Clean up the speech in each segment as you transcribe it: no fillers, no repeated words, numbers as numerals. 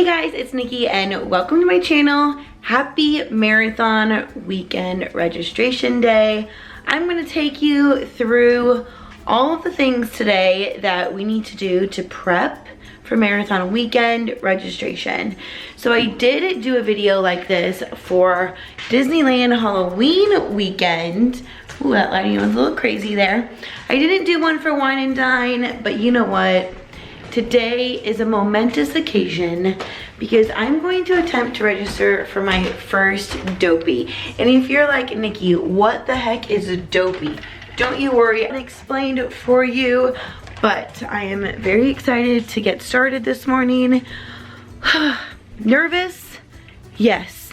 Hey guys, it's Nikki and welcome to my channel. Happy marathon weekend registration day. I'm going to take you through all of the things today that we need to do to prep for marathon weekend registration. So I did do a video like this for Disneyland Halloween weekend. Ooh, that lighting was a little crazy there. I didn't do one for Wine and Dine, but you know what? Today is a momentous occasion because I'm going to attempt to register for my first DOPEY. And if you're like, Nikki, what the heck is a DOPEY? Don't you worry, I explained it for you, but I am very excited to get started this morning. Nervous? Yes.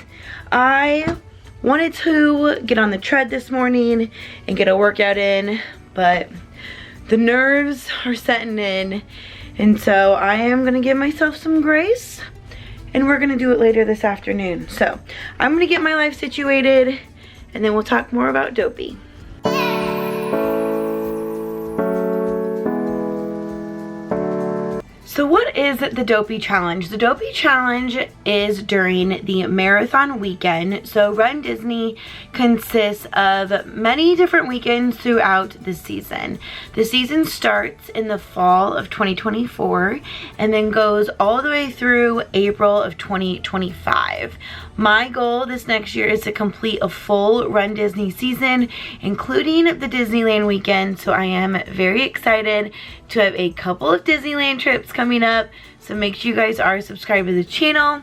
I wanted to get on the tread this morning and get a workout in, but the nerves are setting in. And so I am gonna give myself some grace and we're gonna do it later this afternoon. So I'm gonna get my life situated and then we'll talk more about DOPEY. So what is the DOPEY challenge? The DOPEY challenge is during the marathon weekend. So Run Disney consists of many different weekends throughout the season. The season starts in the fall of 2024 and then goes all the way through April of 2025. My goal this next year is to complete a full Run Disney season, including the Disneyland weekend. So I am very excited to have a couple of Disneyland trips coming up. So make sure you guys are subscribed to the channel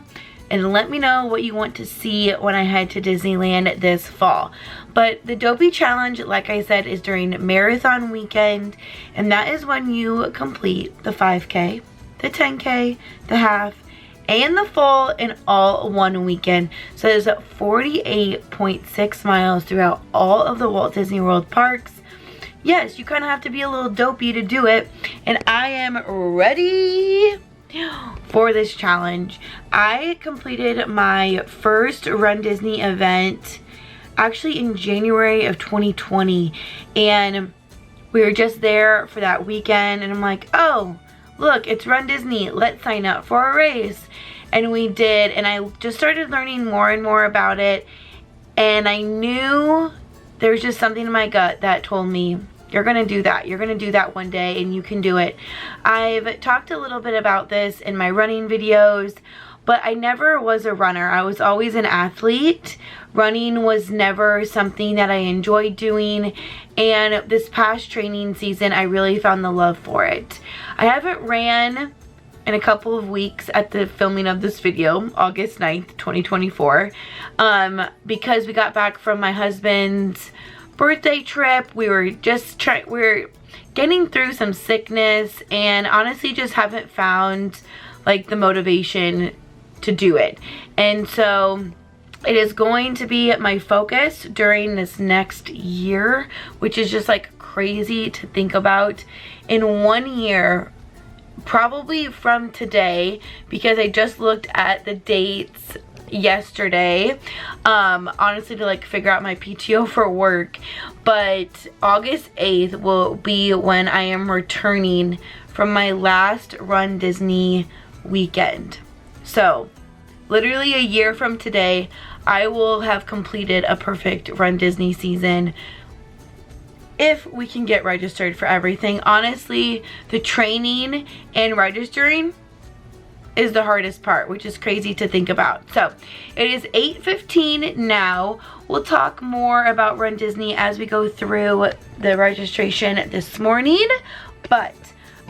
and let me know what you want to see when I head to Disneyland this fall. But the DOPEY challenge, like I said, is during marathon weekend, and that is when you complete the 5K, the 10K, the half, and the full in all one weekend. So there's 48.6 miles throughout all of the Walt Disney World parks. Yes, you kind of have to be a little dopey to do it, and I am ready for this challenge. I completed my first Run Disney event actually in January of 2020, and we were just there for that weekend, and I'm like, oh, look, it's Run Disney, let's sign up for a race. And we did, and I just started learning more and more about it, and I knew there was just something in my gut that told me, you're gonna do that. You're gonna do that one day and you can do it. I've talked a little bit about this in my running videos, but I never was a runner. I was always an athlete. Running was never something that I enjoyed doing, and this past training season, I really found the love for it. I haven't ran in a couple of weeks at the filming of this video, August 9th, 2024, because we got back from my husband's birthday trip. We were getting through some sickness and honestly just haven't found like the motivation to do it. And so it is going to be my focus during this next year, which is just like crazy to think about. In 1 year, probably from today, because I just looked at the dates yesterday, honestly, to like figure out my PTO for work, but August 8th will be when I am returning from my last Run Disney weekend. So literally a year from today, I will have completed a perfect Run Disney season if we can get registered for everything. Honestly, the training and registering is the hardest part, which is crazy to think about. So it is 8:15 now. We'll talk more about Run Disney as we go through the registration this morning, but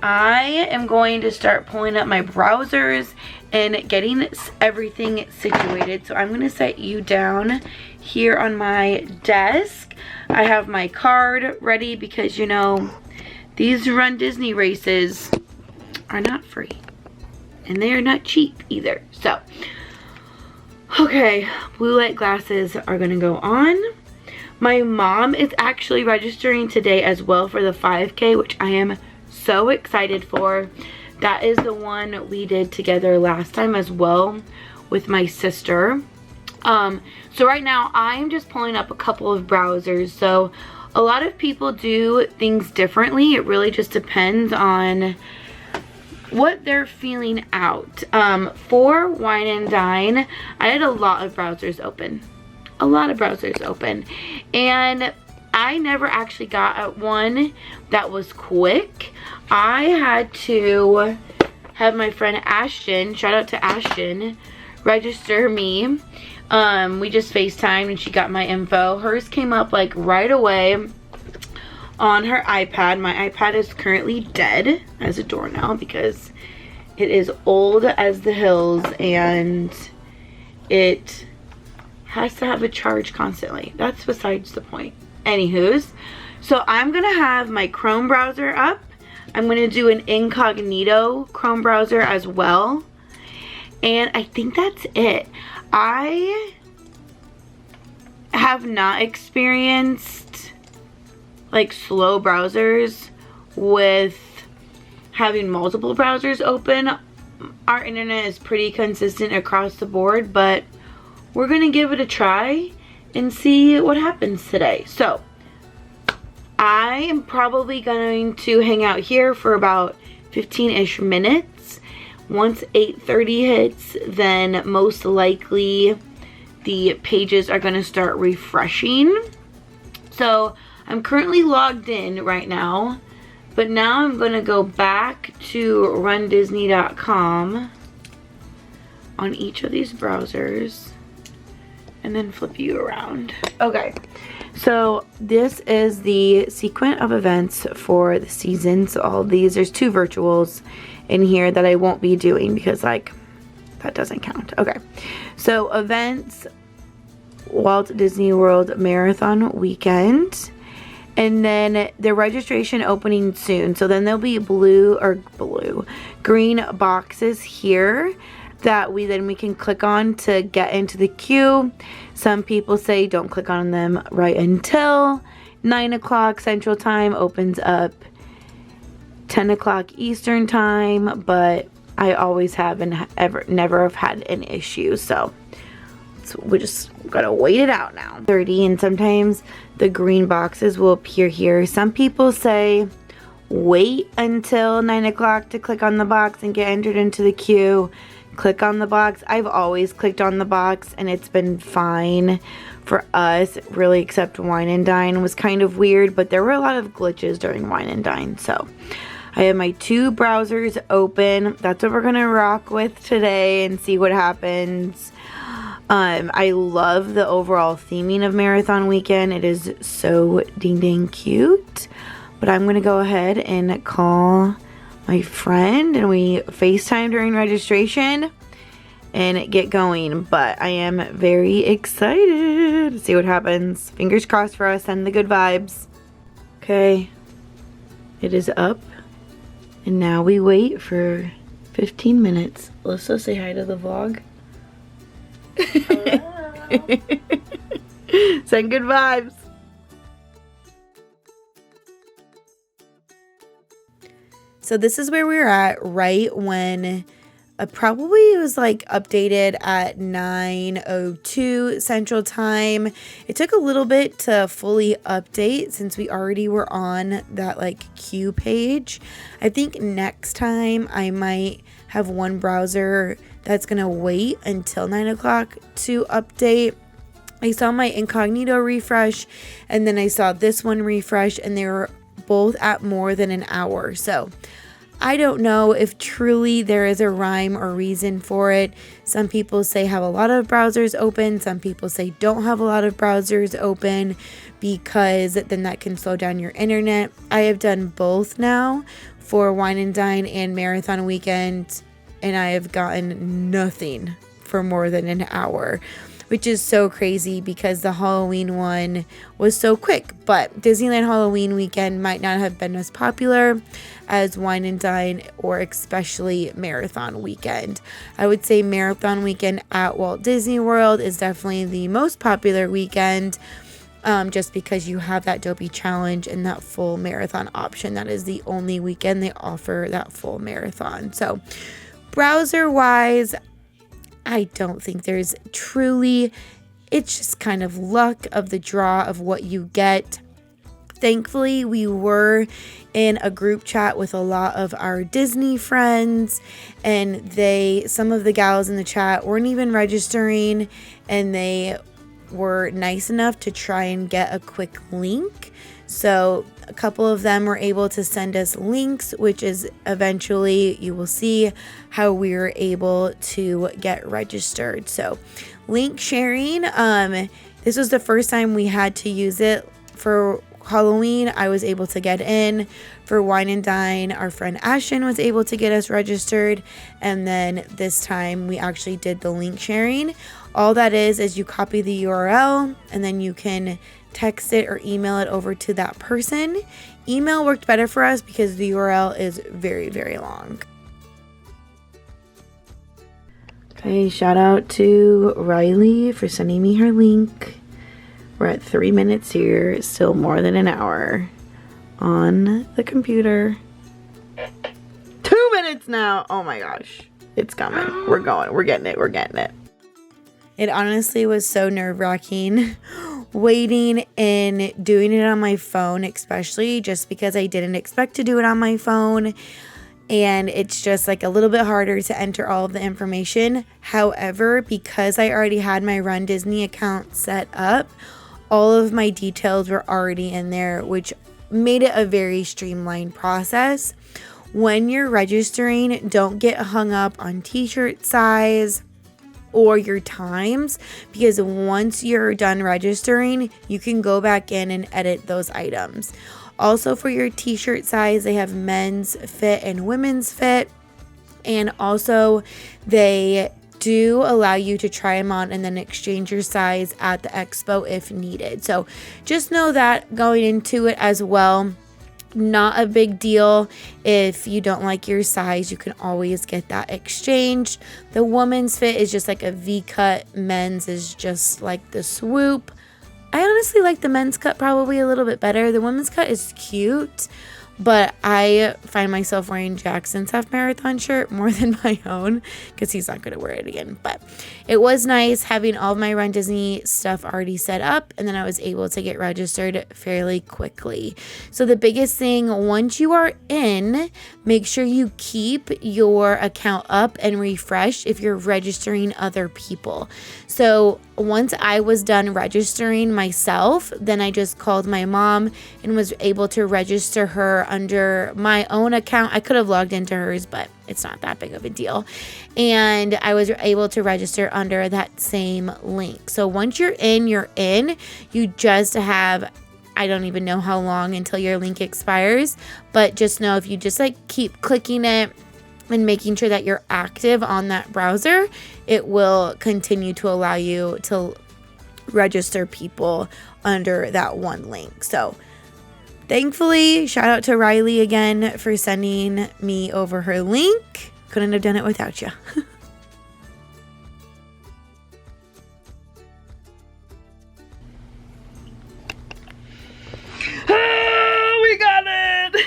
I am going to start pulling up my browsers and getting everything situated. So I'm going to set you down here on my desk. I have my card ready because, you know, these Run Disney races are not free and they are not cheap either. So, okay, blue light glasses are going to go on. My mom is actually registering today as well for the 5K, which I am so excited for. That is the one we did together last time as well with my sister. So right now I'm just pulling up a couple of browsers. So a lot of people do things differently. It really just depends on what they're feeling out. For Wine and Dine, I had a lot of browsers open. A lot of browsers open. And I never actually got one that was quick. I had to have my friend Ashton, shout out to Ashton, register me. We just FaceTimed and she got my info. Hers came up like right away on her iPad. My iPad is currently dead as a doornail because it is old as the hills and it has to have a charge constantly. That's besides the point. Anywho's, so I'm gonna have my Chrome browser up. I'm gonna do an incognito Chrome browser as well. And I think that's it. I have not experienced like slow browsers with having multiple browsers open. Our internet is pretty consistent across the board, but we're gonna give it a try and see what happens today. So I am probably going to hang out here for about 15-ish minutes. Once 8:30 hits, then most likely the pages are going to start refreshing. So I'm currently logged in right now, but now I'm going to go back to runDisney.com on each of these browsers and then flip you around. Okay, so this is the sequence of events for the season. So all these, there's 2 virtuals in here that I won't be doing because like that doesn't count. Okay, so events, Walt Disney World Marathon Weekend, and then the registration opening soon. So then there'll be green boxes here that we can click on to get into the queue. Some people say don't click on them right until 9 o'clock Central Time opens up 10 o'clock Eastern Time, but I always have and never have had an issue. So we just gotta wait it out now. 30, and sometimes the green boxes will appear here. Some people say wait until 9 o'clock to click on the box and get entered into the queue. Click on the box. I've always clicked on the box and it's been fine for us, really, except Wine and Dine was kind of weird, but there were a lot of glitches during Wine and Dine. So I have my 2 browsers open. That's what we're gonna rock with today and see what happens. I love the overall theming of Marathon Weekend. It is so dang cute. But I'm gonna go ahead and call my friend and we FaceTime during registration and get going. But I am very excited to see what happens. Fingers crossed for us, send the good vibes. Okay, it is up and now we wait for 15 minutes. Let's go say hi to the vlog. Send good vibes. So this is where we were at right when probably it was like updated at 9:02 Central Time. It took a little bit to fully update since we already were on that like queue page. I think next time I might have one browser that's gonna wait until 9 o'clock to update. I saw my incognito refresh and then I saw this one refresh and they were both at more than an hour. So I don't know if truly there is a rhyme or reason for it. Some people say have a lot of browsers open. Some people say don't have a lot of browsers open because then that can slow down your internet. I have done both now for Wine and Dine and Marathon Weekend, and I have gotten nothing for more than an hour, which is so crazy because the Halloween one was so quick. But Disneyland Halloween Weekend might not have been as popular as Wine and Dine or especially Marathon Weekend. I would say Marathon Weekend at Walt Disney World is definitely the most popular weekend, just because you have that DOPEY challenge and that full marathon option. That is the only weekend they offer that full marathon. So browser wise, I don't think there's truly, it's just kind of luck of the draw of what you get. Thankfully, we were in a group chat with a lot of our Disney friends, and some of the gals in the chat weren't even registering, and they were nice enough to try and get a quick link. So a couple of them were able to send us links, which is eventually you will see how we were able to get registered. So link sharing, this was the first time we had to use it. For Halloween, I was able to get in. For Wine and Dine, our friend Ashton was able to get us registered. And then this time we actually did the link sharing. All that is you copy the URL and then you can text it or email it over to that person. Email worked better for us because the URL is very, very long. Okay, shout out to Riley for sending me her link. We're at 3 minutes here, still more than an hour on the computer. 2 minutes now. Oh my gosh, it's coming. We're going. We're getting it. We're getting it. It honestly was so nerve-wracking waiting and doing it on my phone, especially just because I didn't expect to do it on my phone. And it's just like a little bit harder to enter all of the information. However, because I already had my runDisney account set up, all of my details were already in there, which made it a very streamlined process. When you're registering, don't get hung up on t-shirt size or your times, because once you're done registering, you can go back in and edit those items. Also, for your t-shirt size, they have men's fit and women's fit, and also they do allow you to try them on and then exchange your size at the expo if needed. So just know that going into it as well. Not a big deal. If you don't like your size, you can always get that exchanged. The woman's fit is just like a V-cut. Men's is just like the swoop. I honestly like the men's cut probably a little bit better. The women's cut is cute, but I find myself wearing Jackson's half marathon shirt more than my own because he's not going to wear it again. But it was nice having all of my runDisney stuff already set up, and then I was able to get registered fairly quickly. So the biggest thing, once you are in, make sure you keep your account up and refreshed if you're registering other people. So once I was done registering myself, then I just called my mom and was able to register her under my own account. I could have logged into hers, but it's not that big of a deal. And I was able to register under that same link. So once you're in, you're in. You just have, I don't even know how long until your link expires, but just know if you just like keep clicking it and making sure that you're active on that browser, it will continue to allow you to register people under that one link. So thankfully, shout out to Riley again for sending me over her link. Couldn't have done it without you. Oh, we got it!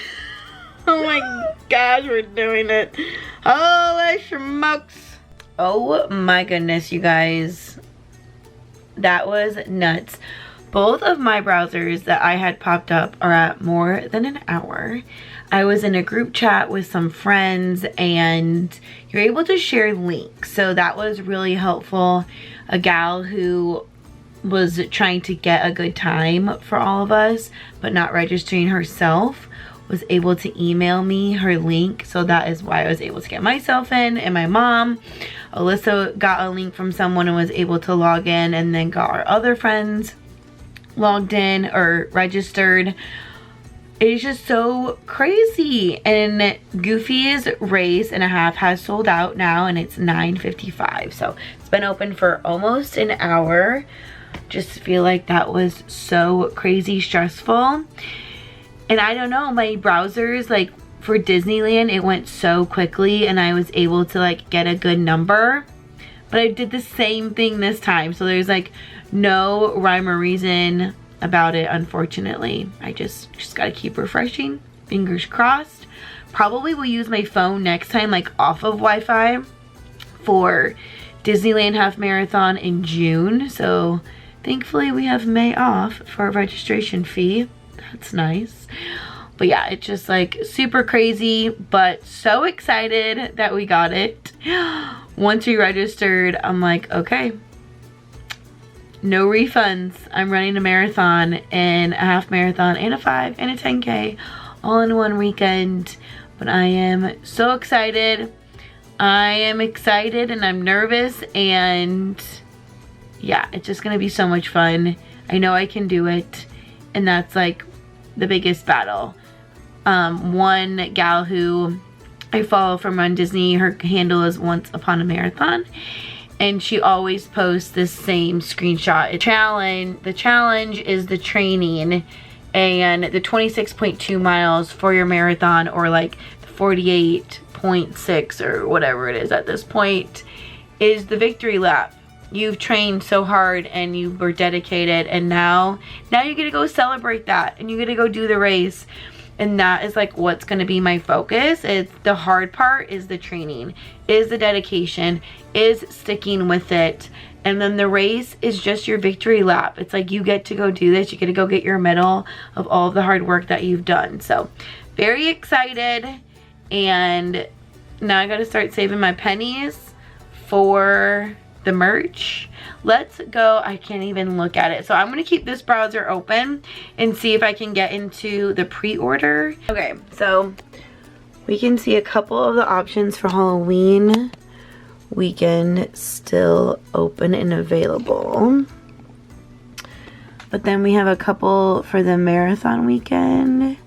Oh my gosh, we're doing it. Holy smokes. Oh my goodness, you guys. That was nuts. Both of my browsers that I had popped up are at more than an hour. I was in a group chat with some friends and you're able to share links. So that was really helpful. A gal who was trying to get a good time for all of us, but not registering herself, was able to email me her link. So that is why I was able to get myself in, and my mom. Alyssa got a link from someone and was able to log in, and then got our other friends logged in or registered. It's just so crazy. And Goofy's race and a half has sold out now, and it's 9:55. So it's been open for almost an hour. Just feel like that was so crazy stressful. And I don't know, my browsers, like for Disneyland, it went so quickly and I was able to like get a good number. But I did the same thing this time. So there's like no rhyme or reason about it, unfortunately. I just gotta keep refreshing. Fingers crossed. Probably will use my phone next time, like off of Wi-Fi, for Disneyland Half Marathon in June. So thankfully we have May off for a registration fee. That's nice. But yeah, it's just like super crazy, but so excited that we got it. Once we registered, I'm like, okay, no refunds. I'm running a marathon and a half marathon and a 5 and a 10K all in one weekend. But I am so excited. I am excited and I'm nervous, and yeah, it's just gonna be so much fun. I know I can do it, and that's like the biggest battle. One gal who I follow from runDisney, her handle is Once Upon a Marathon, and she always posts this same screenshot. The challenge is the training, and the 26.2 miles for your marathon, or like 48.6 or whatever it is at this point, is the victory lap. You've trained so hard and you were dedicated, and now you get to go celebrate that, and you get to go do the race. And that is like what's going to be my focus. It's the hard part is the training, is the dedication, is sticking with it. And then the race is just your victory lap. It's like you get to go do this. You get to go get your medal of all of the hard work that you've done. So very excited. And now I got to start saving my pennies for the merch. Let's go. I can't even look at it. So I'm going to keep this browser open and see if I can get into the pre-order. Okay, so we can see a couple of the options for Halloween weekend still open and available. But then we have a couple for the marathon weekend.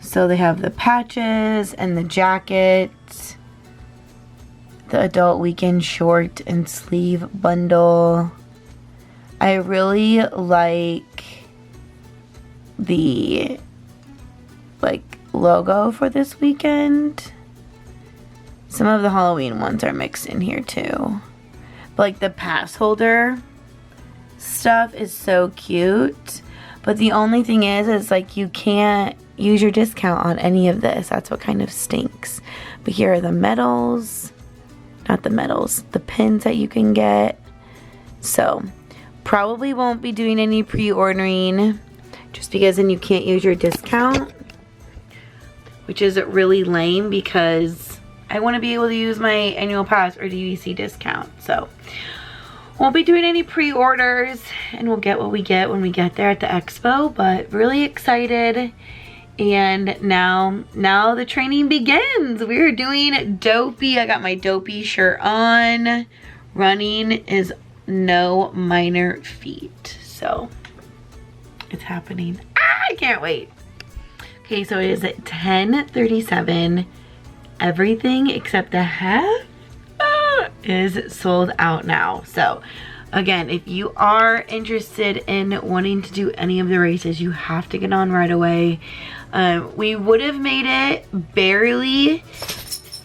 So they have the patches and the jackets, the adult weekend short and sleeve bundle. I really like the logo for this weekend. Some of the Halloween ones are mixed in here too. But like the pass holder stuff is so cute. But the only thing is like you can't use your discount on any of this. That's what kind of stinks. But here are the medals. Not the medals, the pins that you can get. So probably won't be doing any pre-ordering just because then you can't use your discount, which is really lame because I want to be able to use my annual pass or DVC discount. So won't be doing any pre-orders, and we'll get what we get when we get there at the expo. But really excited. And now the training begins. We're doing DOPEY. I got my DOPEY shirt on. Running is no minor feat. So it's happening. I can't wait. Okay, so it is at 10:37. Everything except the half is sold out now. So again, if you are interested in wanting to do any of the races, you have to get on right away. We would have made it barely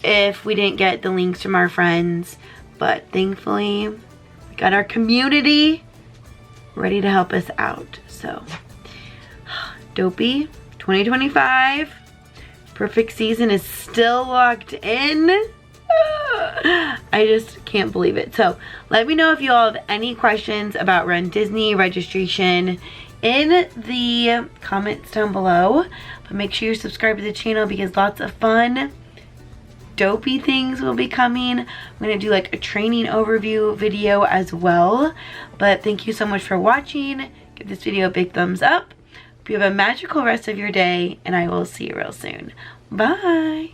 if we didn't get the links from our friends, but thankfully we got our community ready to help us out. So DOPEY 2025 perfect season is still locked in. I just can't believe it. So let me know if you all have any questions about runDisney registration in the comments down below. But make sure you subscribe to the channel because lots of fun DOPEY things will be coming. I'm going to do like a training overview video as well. But thank you so much for watching. Give this video a big thumbs up. Hope you have a magical rest of your day, and I will see you real soon. Bye.